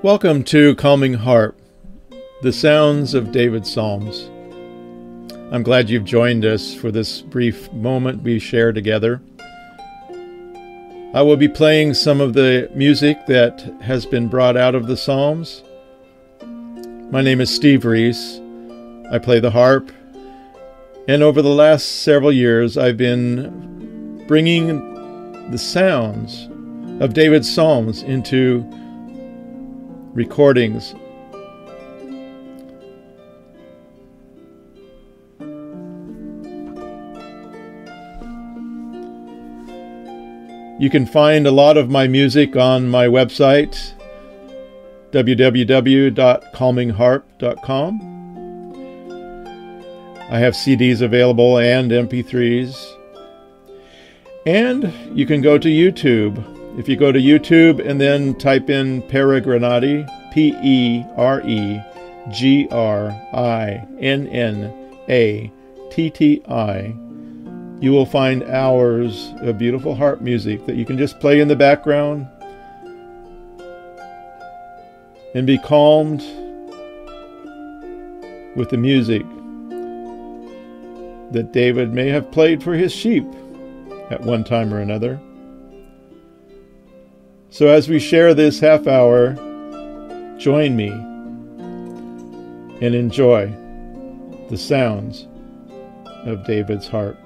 Welcome to Calming Harp, the sounds of David's Psalms. I'm glad you've joined us for this brief moment we share together. I will be playing some of the music that has been brought out of the Psalms. My name is Steve Rees. I play the harp, and over the last several years I've been bringing the sounds of David's Psalms into recordings. You can find a lot of my music on my website, www.calmingharp.com. I have CDs available and MP3s. And you can go to YouTube. If you go to YouTube and then type in Peregrinati, Peregrinnatti, you will find hours of beautiful harp music that you can just play in the background and be calmed with the music that David may have played for his sheep at one time or another. So as we share this half hour, join me and enjoy the sounds of David's harp.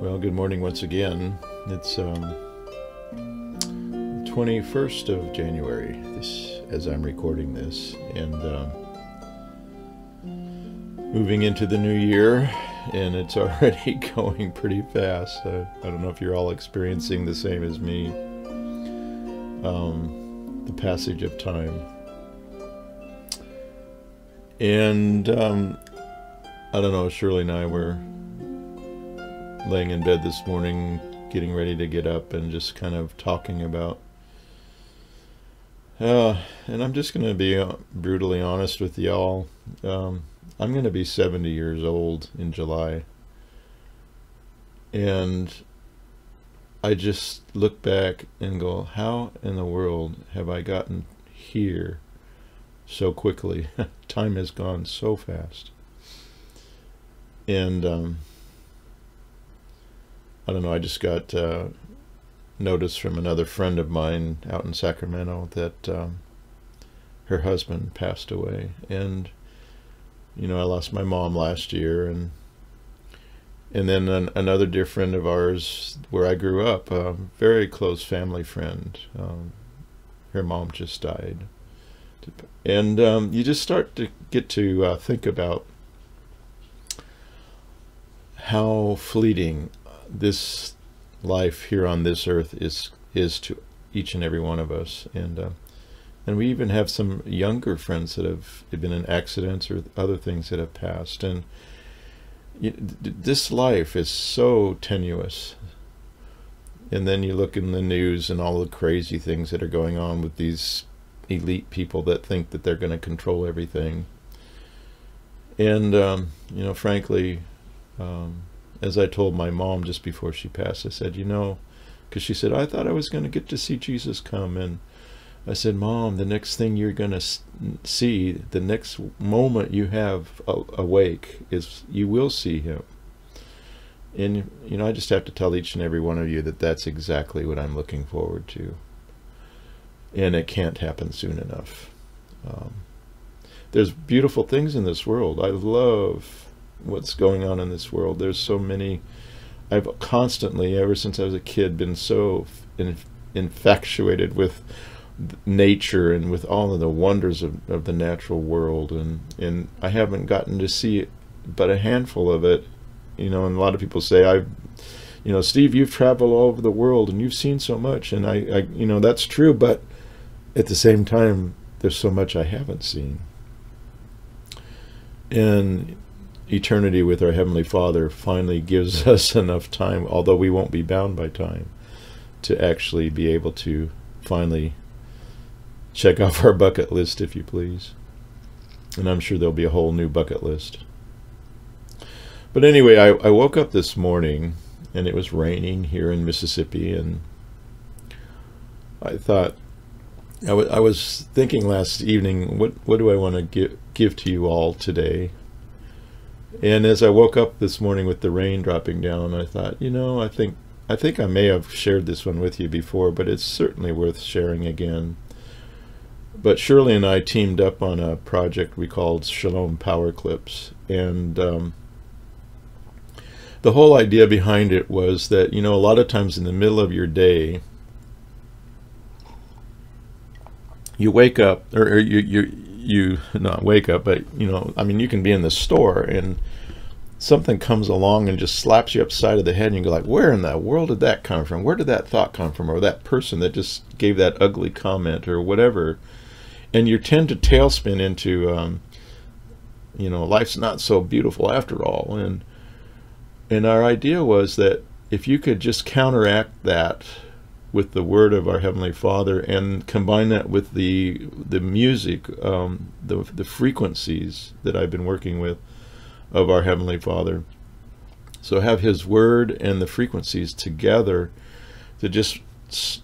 Well, good morning once again. It's 21st of January, as I'm recording this, and moving into the new year, and it's already going pretty fast. I don't know if you're all experiencing the same as me, the passage of time. And I don't know, Shirley and I were laying in bed this morning, getting ready to get up, and just kind of talking about, and I'm just going to be brutally honest with y'all. I'm going to be 70 years old in July, and I just look back and go, how in the world have I gotten here so quickly? Time has gone so fast. And I don't know, I just got notice from another friend of mine out in Sacramento that her husband passed away. And you know, I lost my mom last year, and then another dear friend of ours where I grew up, a very close family friend, her mom just died. And you just start to get to think about how fleeting this life here on this earth is to each and every one of us. And we even have some younger friends that have been in accidents or other things that have passed. And this life is so tenuous. And then you look in the news and all the crazy things that are going on with these elite people that think that they're going to control everything. And, you know, frankly, as I told my mom just before she passed, I said, you know, because she said, I thought I was going to get to see Jesus come. And I said, Mom, the next thing you're going to see, the next moment you have awake, is you will see him. And, you know, I just have to tell each and every one of you that that's exactly what I'm looking forward to. And it can't happen soon enough. There's beautiful things in this world. I love what's going on in this world. There's so many. I've constantly, ever since I was a kid, been so infatuated with nature and with all of the wonders of the natural world, and I haven't gotten to see it, but a handful of it, you know. And a lot of people say, you know, Steve, you've traveled all over the world and you've seen so much, and I you know, that's true, but at the same time there's so much I haven't seen. And eternity with our Heavenly Father finally gives us enough time, although we won't be bound by time, to actually be able to finally check off our bucket list, if you please. And I'm sure there'll be a whole new bucket list. But anyway, I woke up this morning and it was raining here in Mississippi, and I thought, I was thinking last evening, what do I want to give to you all today? And as I woke up this morning with the rain dropping down, I thought, I think I may have shared this one with you before, but it's certainly worth sharing again. But Shirley and I teamed up on a project we called Shalom Power Clips, and the whole idea behind it was that, a lot of times in the middle of your day, you wake up, or you not wake up, but you can be in the store and something comes along and just slaps you upside of the head, and you go like, where in the world did that come from? Where did that thought come from? Or that person that just gave that ugly comment or whatever. And you tend to tailspin into, life's not so beautiful after all. And our idea was that if you could just counteract that with the word of our Heavenly Father and combine that with the music, the frequencies that I've been working with of our Heavenly Father. So have His word and the frequencies together to just,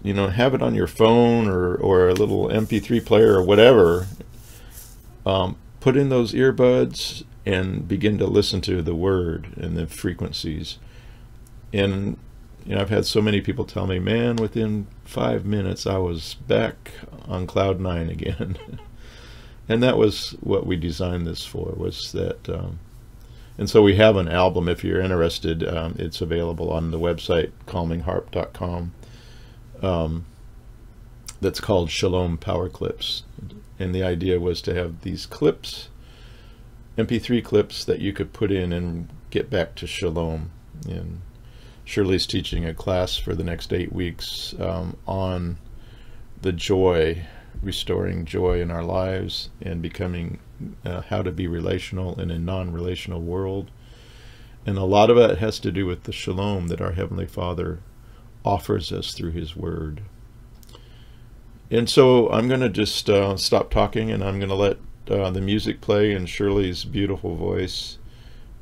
have it on your phone or a little MP3 player or whatever. Put in those earbuds and begin to listen to the word and the frequencies. And I've had so many people tell me, man, within 5 minutes I was back on cloud 9 again. And that was what we designed this for, was that, and so we have an album, if you're interested, it's available on the website, calmingharp.com, that's called Shalom Power Clips. And the idea was to have these clips, MP3 clips, that you could put in and get back to Shalom. And Shirley's teaching a class for the next 8 weeks on the joy, restoring joy in our lives and becoming how to be relational in a non-relational world. And a lot of it has to do with the shalom that our Heavenly Father offers us through His word. And so I'm going to just stop talking, and I'm going to let the music play and Shirley's beautiful voice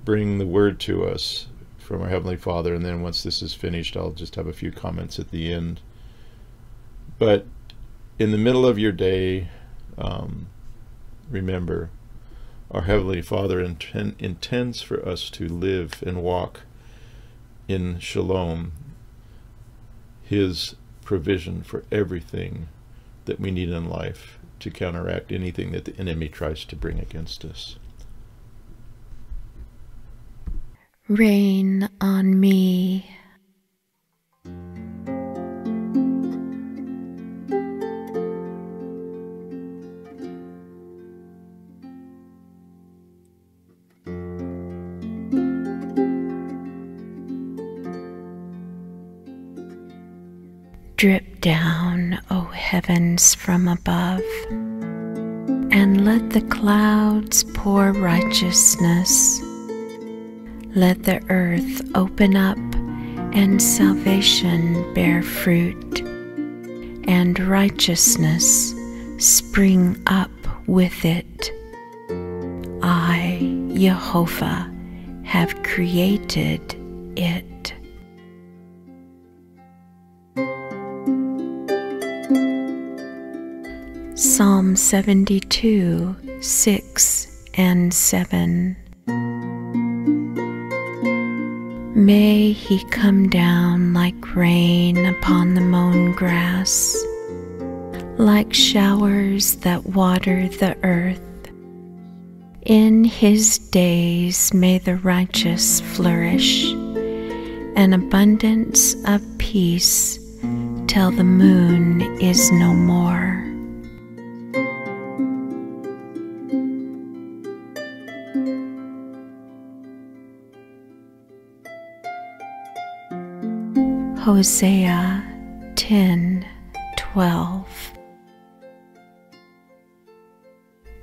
bring the word to us from our Heavenly Father. And then once this is finished, I'll just have a few comments at the end. But in the middle of your day, remember, our Heavenly Father intends for us to live and walk in shalom, His provision for everything that we need in life to counteract anything that the enemy tries to bring against us. Rain on me. Drip down, O heavens from above, and let the clouds pour righteousness. Let the earth open up and salvation bear fruit, and righteousness spring up with it. I, Jehovah, have created it. Psalm 72, 6 and 7. May He come down like rain upon the mown grass, like showers that water the earth. In His days may the righteous flourish, an abundance of peace till the moon is no more. Hosea 10:12.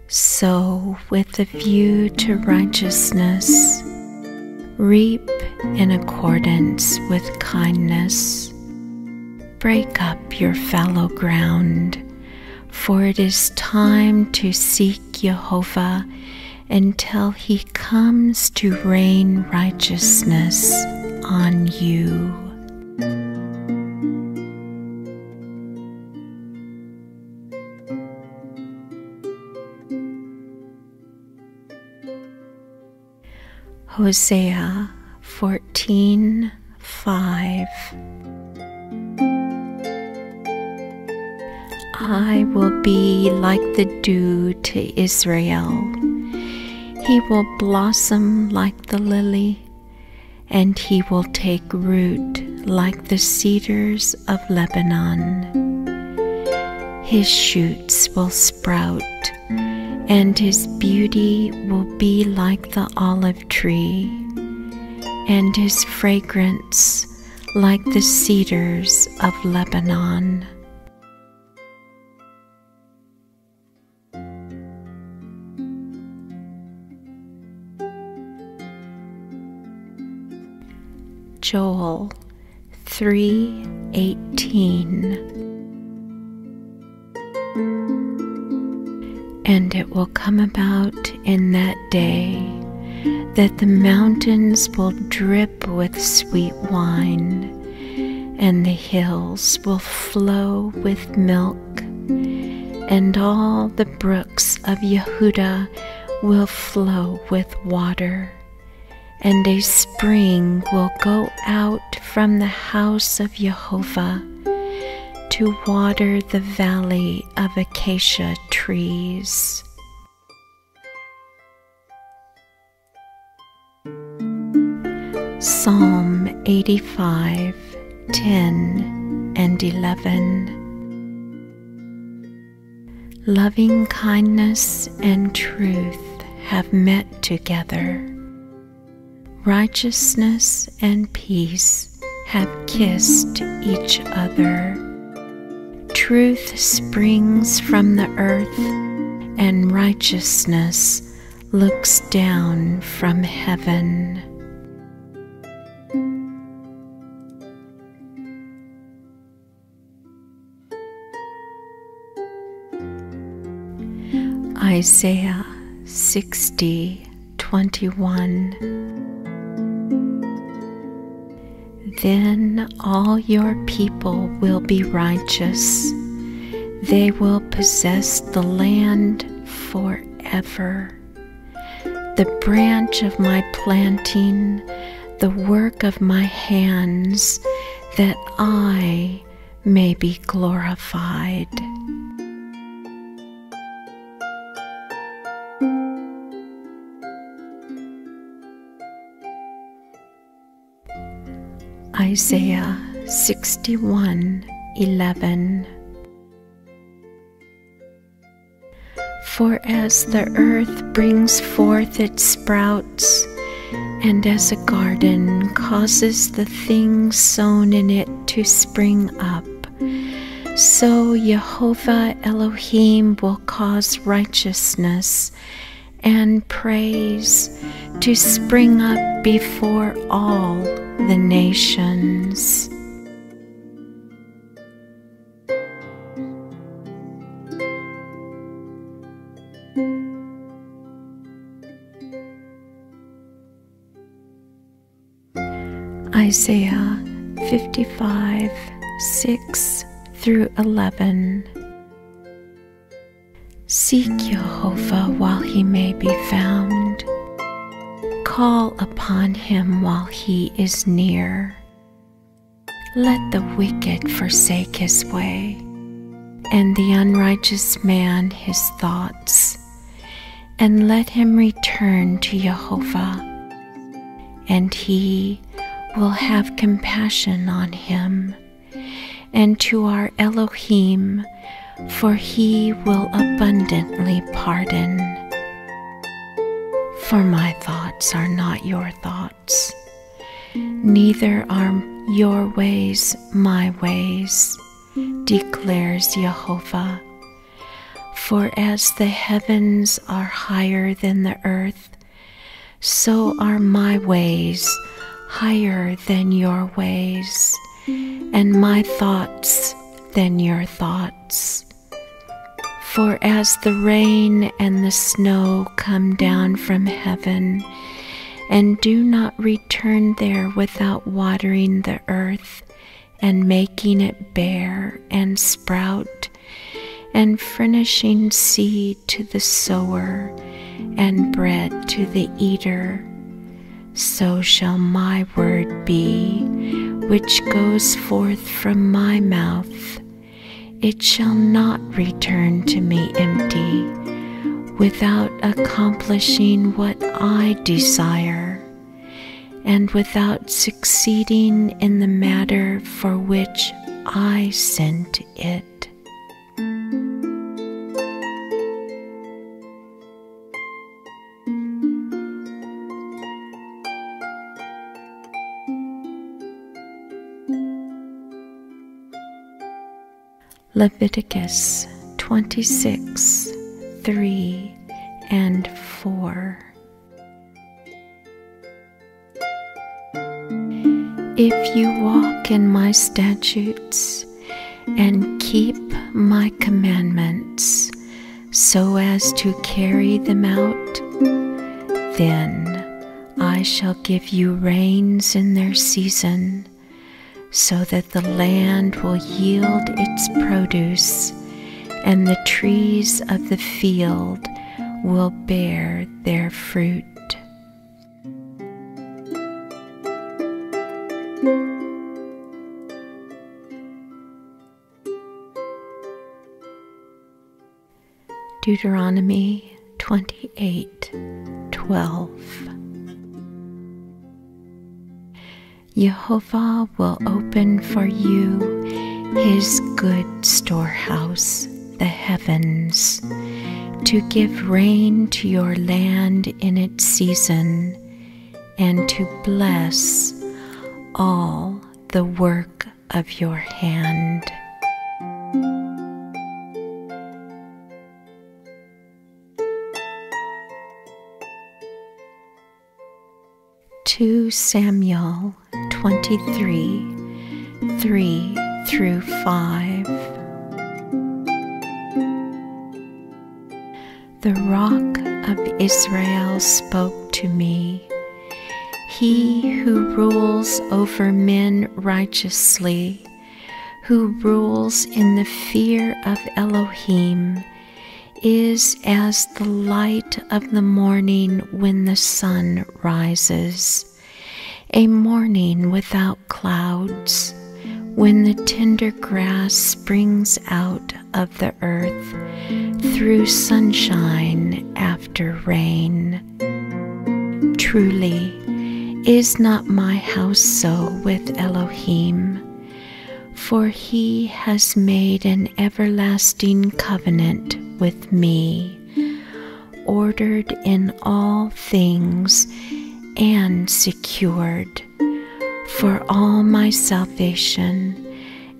Sow with a view to righteousness, reap in accordance with kindness. Break up your fallow ground, for it is time to seek Jehovah until He comes to rain righteousness on you. Hosea 14:5. I will be like the dew to Israel. He will blossom like the lily, and he will take root like the cedars of Lebanon. His shoots will sprout, and his beauty will be like the olive tree, and his fragrance like the cedars of Lebanon. Joel 3:18. And it will come about in that day that the mountains will drip with sweet wine, and the hills will flow with milk, and all the brooks of Yehudah will flow with water, and a spring will go out from the house of Jehovah to water the valley of acacia trees. Psalm 85:10 and 11. Loving kindness and truth have met together. Righteousness and peace have kissed each other. Truth springs from the earth, and righteousness looks down from heaven. Isaiah 60:21. Then all your people will be righteous. They will possess the land forever. The branch of my planting, the work of my hands, that I may be glorified. Isaiah 61:11. For as the earth brings forth its sprouts, and as a garden causes the things sown in it to spring up, so Jehovah Elohim will cause righteousness and praise to spring up before all the nations. Isaiah 55:6-11. Seek Jehovah while he may be found. Call upon him while he is near. Let the wicked forsake his way, and the unrighteous man his thoughts, and let him return to Jehovah, and he will have compassion on him, and to our Elohim, for he will abundantly pardon. For my thoughts are not your thoughts, neither are your ways my ways, declares Jehovah. For as the heavens are higher than the earth, so are my ways higher than your ways, and my thoughts than your thoughts. For as the rain and the snow come down from heaven, and do not return there without watering the earth and making it bear and sprout, and furnishing seed to the sower and bread to the eater, so shall my word be, which goes forth from my mouth. It shall not return to me empty, without accomplishing what I desire, and without succeeding in the matter for which I sent it. Leviticus 26:3 and 4. If you walk in my statutes and keep my commandments so as to carry them out, then I shall give you rains in their season, so that the land will yield its produce, and the trees of the field will bear their fruit. Deuteronomy 28:12. Jehovah will open for you his good storehouse, the heavens, to give rain to your land in its season, and to bless all the work of your hand. Samuel 23:3-5. The Rock of Israel spoke to me. He who rules over men righteously, who rules in the fear of Elohim, is as the light of the morning when the sun rises, a morning without clouds, when the tender grass springs out of the earth through sunshine after rain. Truly, is not my house so with Elohim? For he has made an everlasting covenant with me, ordered in all things and secured, for all my salvation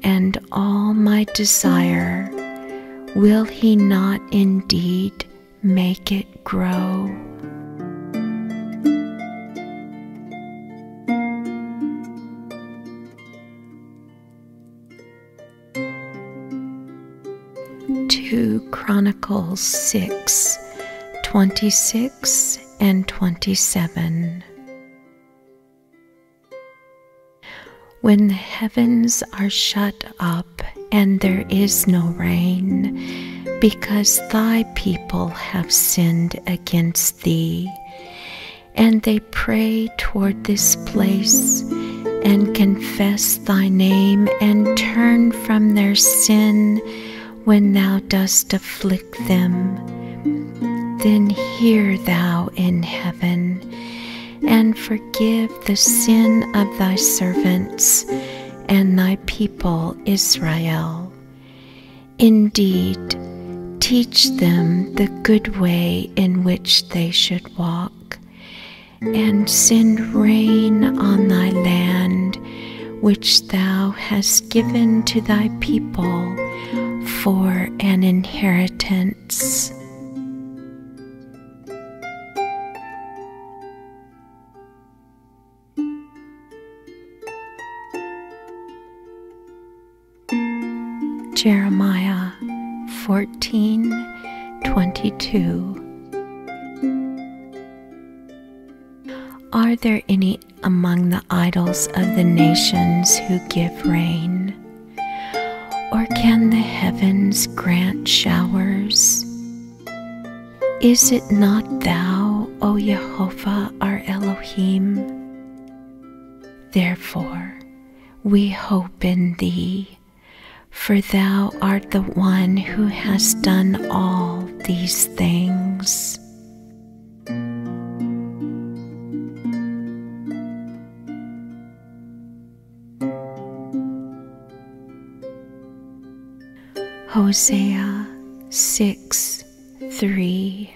and all my desire. Will he not indeed make it grow? Chronicles 6:26 and 27. When the heavens are shut up and there is no rain, because thy people have sinned against thee, and they pray toward this place and confess thy name and turn from their sin when thou dost afflict them, then hear thou in heaven, and forgive the sin of thy servants and thy people Israel. Indeed, teach them the good way in which they should walk, and send rain on thy land, which thou hast given to thy people for an inheritance. Jeremiah 14:22. Are there any among the idols of the nations who give rain? Or can the heavens grant showers? Is it not thou, O Jehovah, our Elohim? Therefore, we hope in thee, for thou art the one who has done all these things. Hosea 6:3.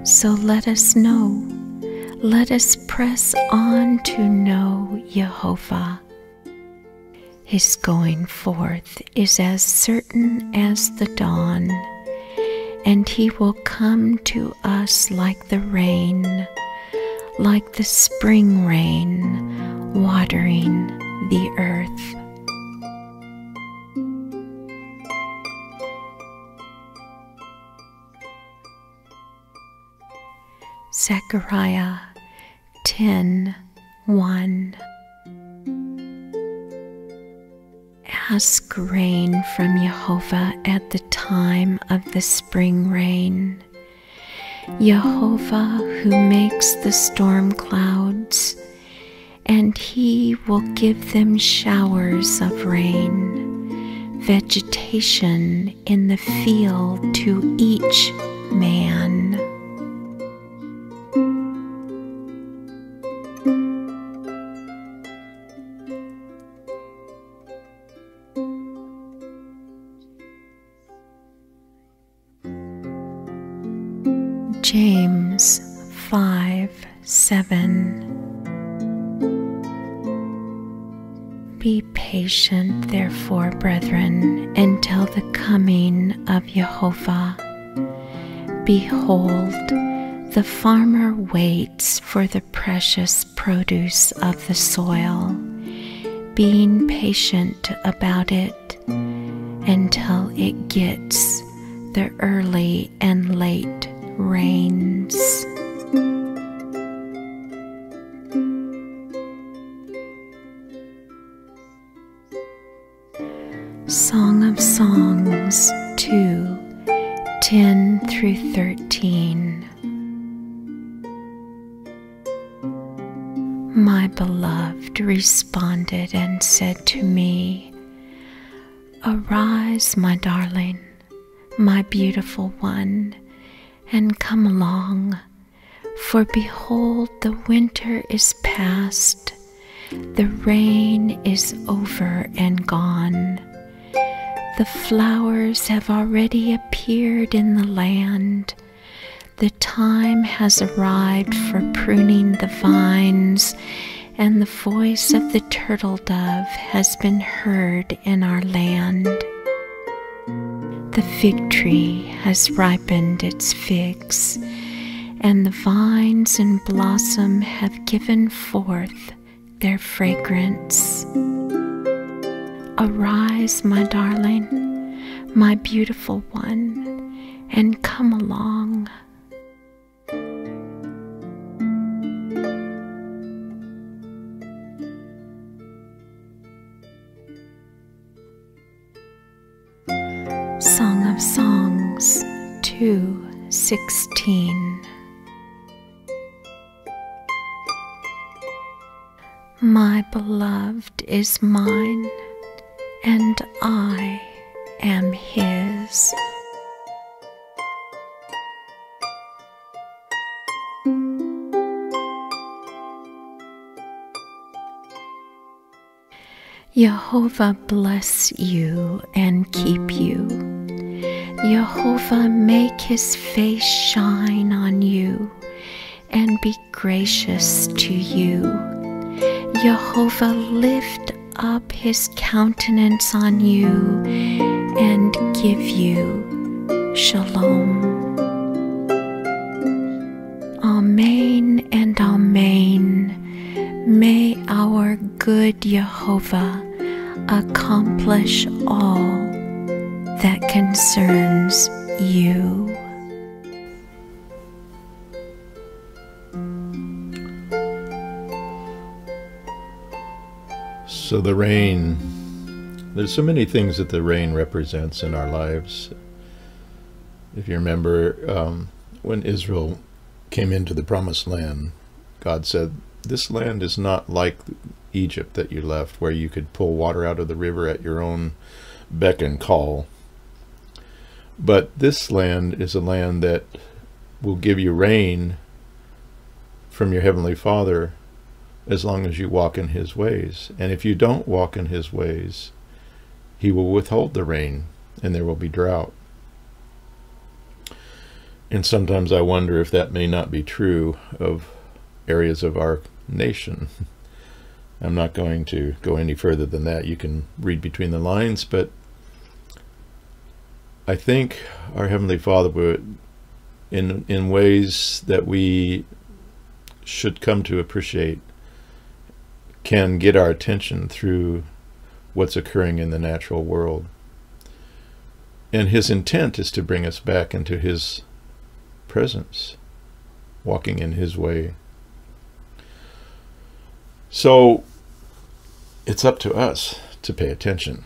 So let us know, let us press on to know Jehovah. His going forth is as certain as the dawn, and he will come to us like the rain, like the spring rain watering the earth. Zechariah 10:1. Ask rain from Jehovah at the time of the spring rain. Jehovah who makes the storm clouds, and he will give them showers of rain, vegetation in the field to each man. James 5:7. Be patient, therefore, brethren, until the coming of Jehovah. Behold, the farmer waits for the precious produce of the soil, being patient about it until it gets the early and late rains. Song of Songs 2:10-13. My beloved responded and said to me, Arise, my darling, my beautiful one, and come along, for behold, the winter is past, the rain is over and gone. The flowers have already appeared in the land. The time has arrived for pruning the vines, and the voice of the turtle dove has been heard in our land. The fig tree has ripened its figs, and the vines in blossom have given forth their fragrance. Arise, my darling, my beautiful one, and come along. Song of Songs 2:16. My beloved is mine, and I am his. Jehovah bless you and keep you. Jehovah make his face shine on you and be gracious to you. Jehovah lift up his countenance on you and give you shalom. Amen and amen. May our good Jehovah accomplish all that concerns you. So the rain, there's so many things that the rain represents in our lives. If you remember, when Israel came into the promised land, God said, this land is not like Egypt that you left, where you could pull water out of the river at your own beck and call. But this land is a land that will give you rain from your Heavenly Father as long as you walk in His ways. And if you don't walk in His ways, He will withhold the rain and there will be drought. And sometimes I wonder if that may not be true of areas of our nation. I'm not going to go any further than that. You can read between the lines, but I think our Heavenly Father would, in ways that we should come to appreciate, can get our attention through what's occurring in the natural world. And His intent is to bring us back into His presence, walking in His way. So it's up to us to pay attention.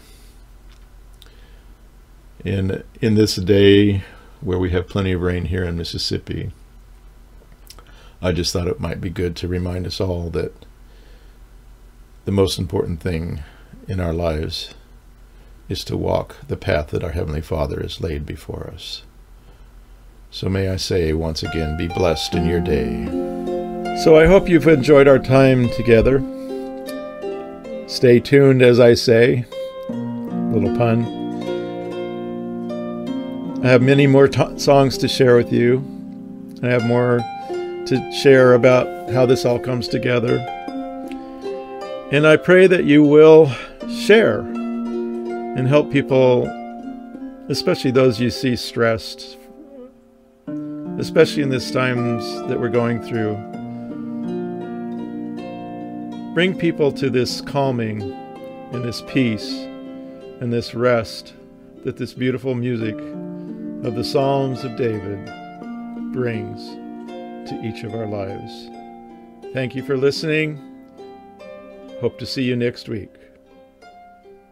In this day where we have plenty of rain here in Mississippi, I just thought it might be good to remind us all that the most important thing in our lives is to walk the path that our Heavenly Father has laid before us. So may I say once again, be blessed in your day. So I hope you've enjoyed our time together. Stay tuned, as I say. Little pun. I have many more songs to share with you. I have more to share about how this all comes together. And I pray that you will share and help people, especially those you see stressed, especially in these times that we're going through. Bring people to this calming and this peace and this rest that this beautiful music of the Psalms of David brings to each of our lives. Thank you for listening. Hope to see you next week.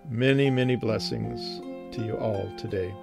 Many, many blessings to you all today.